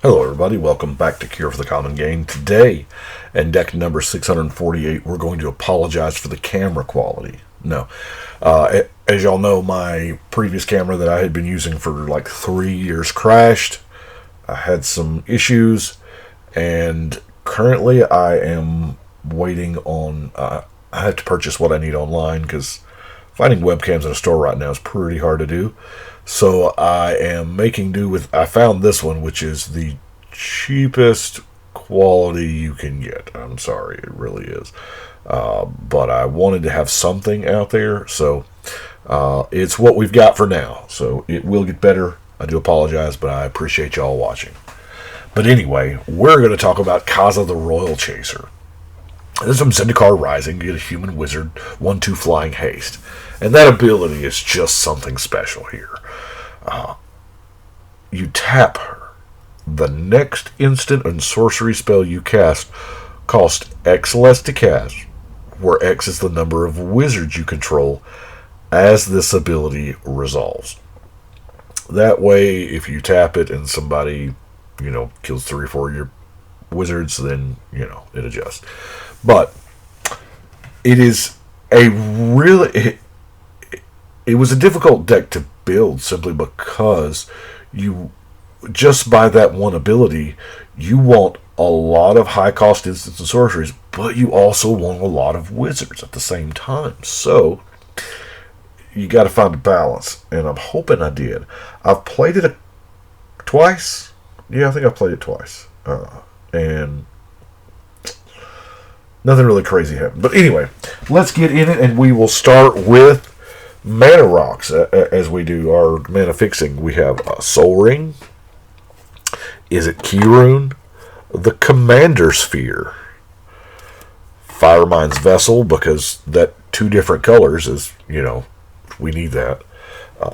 Hello everybody, welcome back to Cure for the Common Game. Today, in deck number 648, we're going to apologize for the camera quality. No. As y'all know, my previous camera that I had been using for like 3 years crashed. I had some issues, and currently I am waiting on... I have to purchase what I need online, because finding webcams in a store right now is pretty hard to do. So I am making do with... I found this one, which is the cheapest quality you can get. I'm sorry, it really is. But I wanted to have something out there, so it's what we've got for now. So it will get better. I do apologize, but I appreciate y'all watching. But anyway, we're going to talk about Kaza the Royal Chaser. This is from Zendikar Rising. You get a human wizard, 1/2 flying haste. And that ability is just something special here. You tap her. The next instant and sorcery spell you cast costs X less to cast, where X is the number of wizards you control as this ability resolves. That way, if you tap it and somebody, kills 3 or 4 of your wizards, then, it adjusts. But it is a really... It was a difficult deck to build simply because you, just by that one ability, you want a lot of high-cost instants and sorceries, but you also want a lot of wizards at the same time. So, you got to find a balance, and I'm hoping I did. I've played it twice. Yeah, I think I've played it twice. And nothing really crazy happened. But anyway, let's get in it, and we will start with mana rocks, as we do our mana fixing. We have Soul Ring. Is it Key Rune? The Commander Sphere. Firemind's Vessel, because that 2 different colors is, we need that.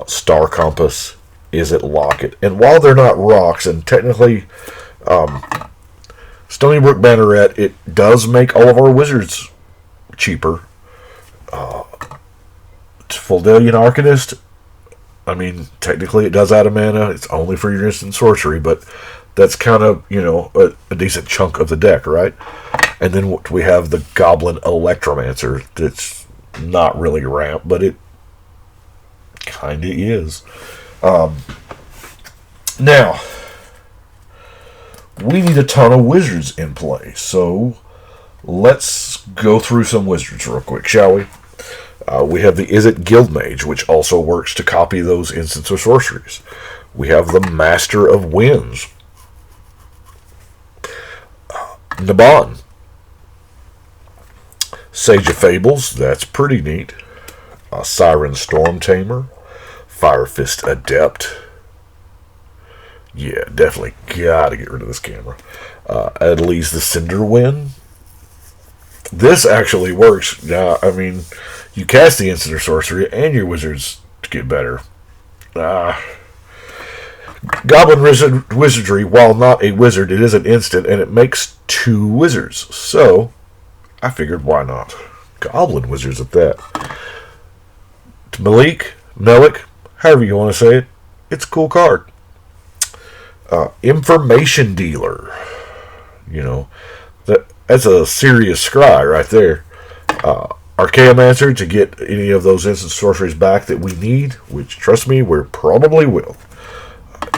Star Compass. Is it Locket? And while they're not rocks, and technically Stony Brook Banneret, it does make all of our wizards cheaper. Fildelian Arcanist, technically it does add a mana. It's only for your instant sorcery, but that's kind of, a decent chunk of the deck, right? And then we have the Goblin Electromancer. That's not really ramp, but it kind of is. Now, we need a ton of wizards in play, so let's go through some wizards real quick, shall we? We have the Is It Guildmage, which also works to copy those instants or sorceries. We have the Master of Winds. Naban. Sage of Fables, that's pretty neat. Siren Storm Tamer. Fire Fist Adept. Yeah, definitely gotta get rid of this camera. Adeliz the Cinderwind. This actually works. You cast the instant or sorcery, and your wizards get better. Goblin Wizardry, while not a wizard, it is an instant, and it makes 2 wizards. So, I figured, why not? Goblin Wizards at that. Melik, however you want to say it, it's a cool card. Information Dealer. That's a serious scry right there. Archaeomancer to get any of those instant sorceries back that we need, which, trust me, we probably will.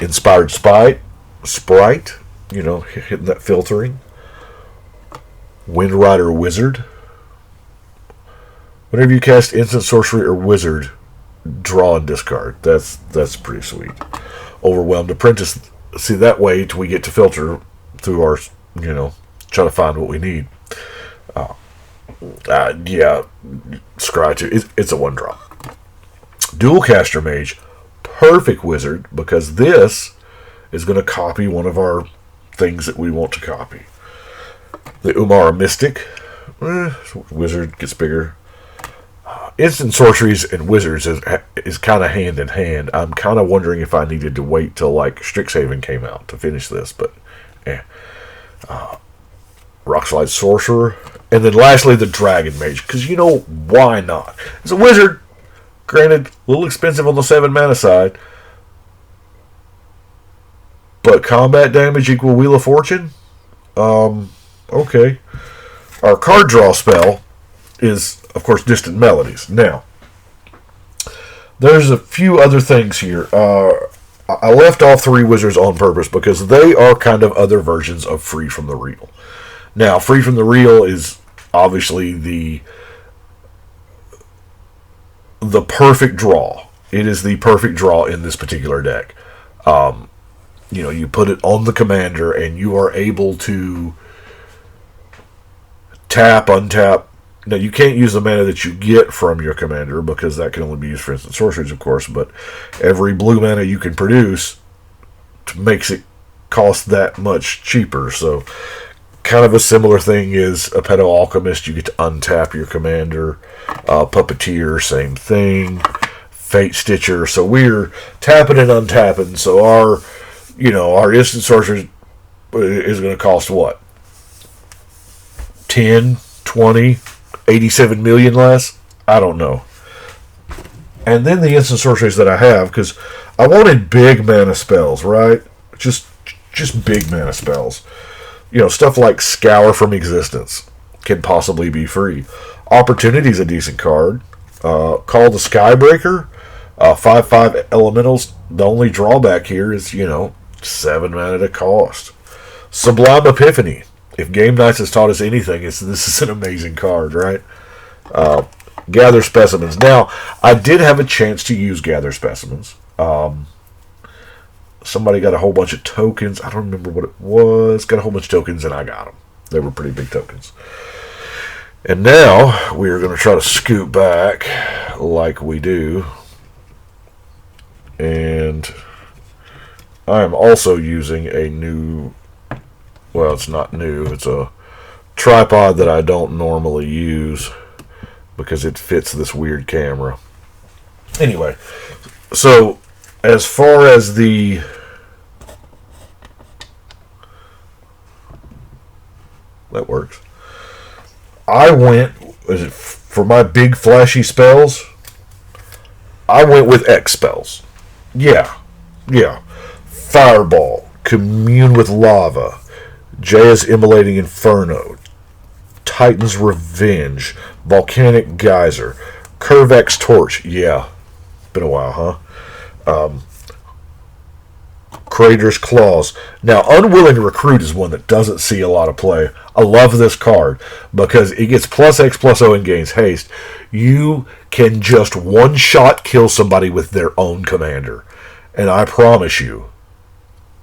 Inspired Sprite, hitting that filtering. Windrider Wizard. Whenever you cast instant sorcery or wizard, draw and discard. That's pretty sweet. Overwhelmed Apprentice. See, that way we get to filter through our, try to find what we need. Scry 2. It's a 1-drop. Dualcaster Mage. Perfect wizard, because this is going to copy one of our things that we want to copy. The Umara Mystic. Wizard gets bigger. Instant sorceries and wizards is kind of hand in hand. I'm kind of wondering if I needed to wait till like Strixhaven came out to finish this, but Rockslide Sorcerer. And then lastly, the Dragon Mage, because why not? It's a wizard. Granted, a little expensive on the 7 mana side, but what? Combat damage equal Wheel of Fortune? Okay. Our card draw spell is, of course, Distant Melodies. Now, there's a few other things here. I left off 3 wizards on purpose because they are kind of other versions of Free from the Real. Now, Free from the Real is obviously the perfect draw. It is the perfect draw in this particular deck. You put it on the commander and you are able to tap, untap. Now, you can't use the mana that you get from your commander because that can only be used for instant sorceries, of course, but every blue mana you can produce makes it cost that much cheaper. So, kind of a similar thing is a Pedo Alchemist. You get to untap your commander. Puppeteer, same thing. Fate Stitcher. So, we're tapping and untapping. So, our instant sorcery is going to cost what? 10, 20, 87 million less? I don't know. And then the instant sorceries that I have, because I wanted big mana spells, right? Just big mana spells. Stuff like Scour from Existence can possibly be free. Opportunity's a decent card. Call the Skybreaker. 5/5 elementals. The only drawback here is, 7 mana to cost. Sublime Epiphany. If Game Nights has taught us anything, this is an amazing card, right? Gather Specimens. Now, I did have a chance to use Gather Specimens. Somebody got a whole bunch of tokens. I don't remember what it was. Got a whole bunch of tokens, and I got them. They were pretty big tokens. And now, we are going to try to scoot back like we do. And I am also using a new... Well, it's not new. It's a tripod that I don't normally use because it fits this weird camera. Anyway, so as far as the... That works. I went... For my big flashy spells, I went with X spells. Yeah. Fireball. Commune with Lava. Jaya's Immolating Inferno, Titan's Revenge, Volcanic Geyser, Curvex Torch. Yeah, been a while, huh? Crater's Claws. Now, Unwilling Recruit is one that doesn't see a lot of play. I love this card because it gets +X/+O and gains haste. You can just one-shot kill somebody with their own commander. And I promise you,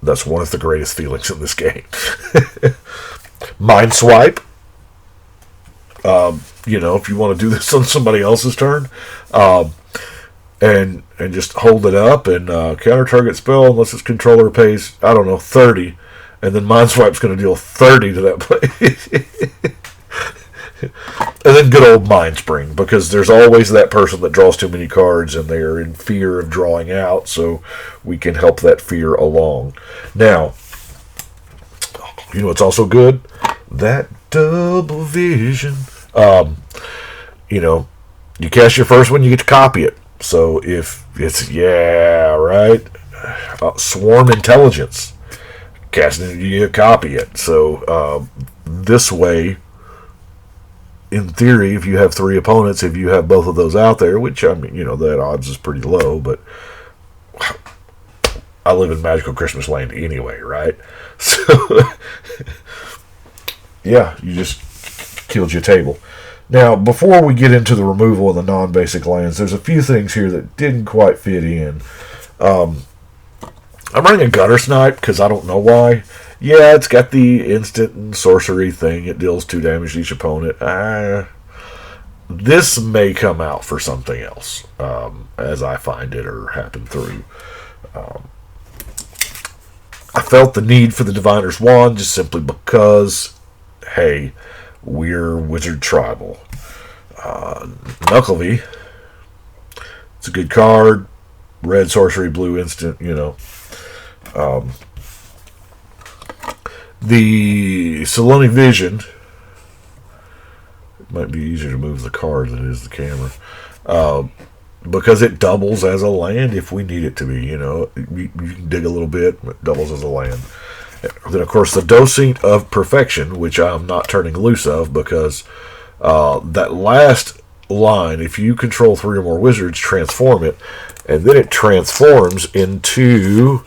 that's one of the greatest feelings in this game. Mind Swipe. If you want to do this on somebody else's turn. And just hold it up and counter target spell unless its controller pays, 30. And then Mind Swipe's going to deal 30 to that play. And then good old Mind Spring, because there's always that person that draws too many cards and they are in fear of drawing out, so we can help that fear along. Now, it's also good? That double vision. You cast your first one, you get to copy it. So if it's, Swarm Intelligence. Casting it, you copy it. So this way, in theory, if you have 3 opponents, if you have both of those out there, which, that odds is pretty low, but I live in Magical Christmas Land anyway, right? So, yeah, you just killed your table. Now, before we get into the removal of the non-basic lands, there's a few things here that didn't quite fit in. I'm running a Gutter Snipe because I don't know why. Yeah, it's got the instant and sorcery thing. It deals 2 damage to each opponent. This may come out for something else as I find it or happen through. I felt the need for the Diviner's Wand just simply because, hey, we're Wizard Tribal. Knuckleby. It's a good card. Red sorcery, blue instant, The Saloni Vision. It might be easier to move the card than it is the camera. because it doubles as a land if we need it to be. You can dig a little bit, it doubles as a land. Then, of course, the Docent of Perfection, which I'm not turning loose of because that last line, if you control 3 or more wizards, transform it, and then it transforms into,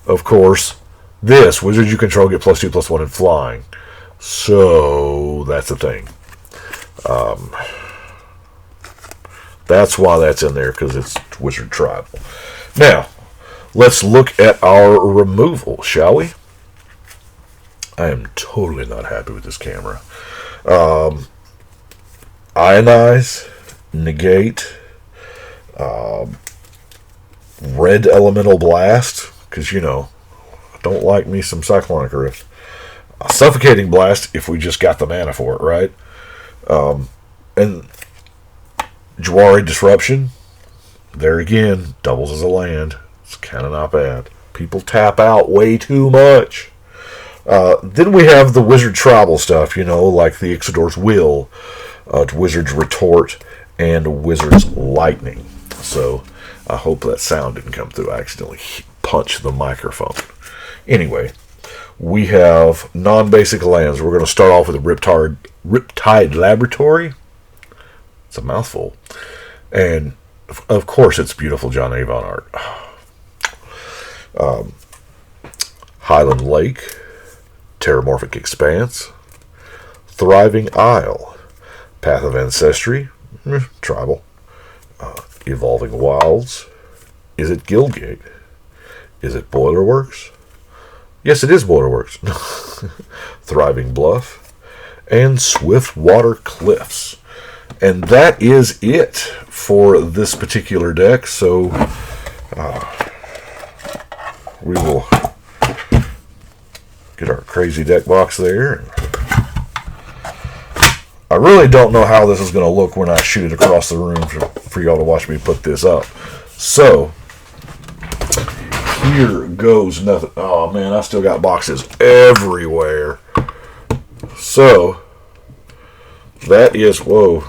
of course, this. Wizards you control get +2/+1 in flying. So, that's the thing. That's why that's in there, because it's Wizard Tribal. Now, let's look at our removal, shall we? I am totally not happy with this camera. Ionize, negate, red elemental blast, because, I don't like me some cyclonic rift. Suffocating blast if we just got the mana for it, right? And Jwari disruption, there again, doubles as a land. It's kind of not bad. People tap out way too much. Then we have the Wizard Tribal stuff, like the Ixidor's Will, Wizard's Retort, and Wizard's Lightning. So I hope that sound didn't come through. I accidentally punched the microphone. Anyway, we have non-basic lands. We're going to start off with a Riptide Laboratory. It's a mouthful. And, of course, it's beautiful John Avon art. Highland Lake, Terramorphic Expanse, Thriving Isle, Path of Ancestry, Tribal, Evolving Wilds. Is it Guildgate? Is it Boilerworks? Yes, it is Boilerworks. Thriving Bluff, and Swiftwater Cliffs. And that is it for this particular deck. So we will get our crazy deck box there. I really don't know how this is going to look when I shoot it across the room for y'all to watch me put this up. So here goes nothing. Oh man, I still got boxes everywhere. So that is, whoa.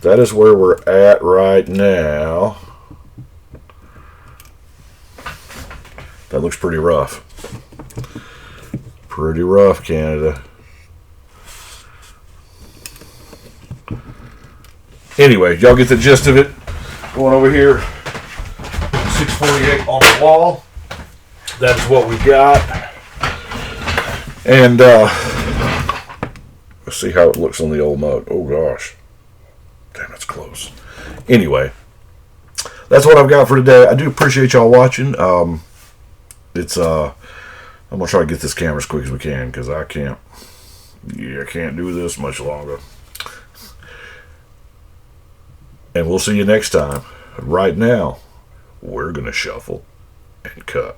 That is where we're at right now. That looks pretty rough. Pretty rough, Canada. Anyway, y'all get the gist of it. Going over here, 648 on the wall. That is what we got. And let's see how it looks on the old mug. Oh gosh. Damn, it's close. Anyway, that's what I've got for today. I do appreciate y'all watching. I'm gonna try to get this camera as quick as we can because I can't do this much longer. And we'll see you next time. Right now, we're gonna shuffle and cut.